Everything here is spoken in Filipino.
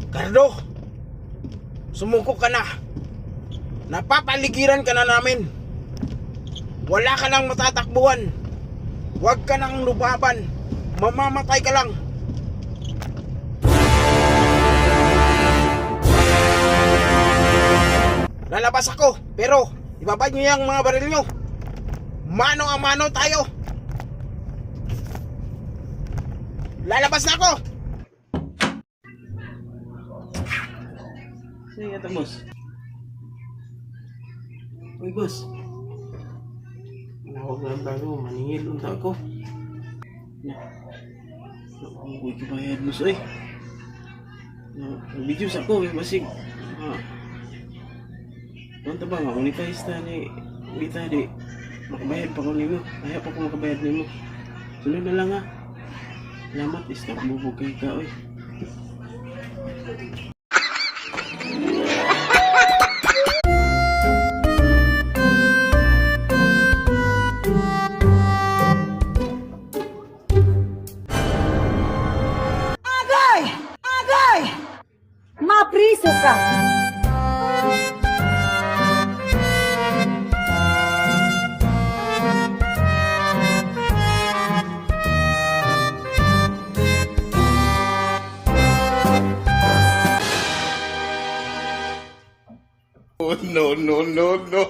Cardo, sumuko ka na. Napapaligiran ka na namin. Wala ka nang matatakbuhan. Huwag ka nang lubaban. Mamamatay ka lang. Lalabas ako, pero ibabad niyo yung mga baril niyo. Mano a mano tayo. Lalabas na ako. Sige, ito, boss. Uy, boss. Manawag lang tayo, maningil unta ako. Uy, kibayad, boss, uy. Videos ako, basig. Unta ba nga, monetize ta ni Bita di. Makabayad pa ko nimo. Ayaw pa ko makabayad nimo. Sunod na lang ha. Salamat, istak bubukay ka, uy. Agay! Agay! Mapriso ka! Oh, no, no, no, no.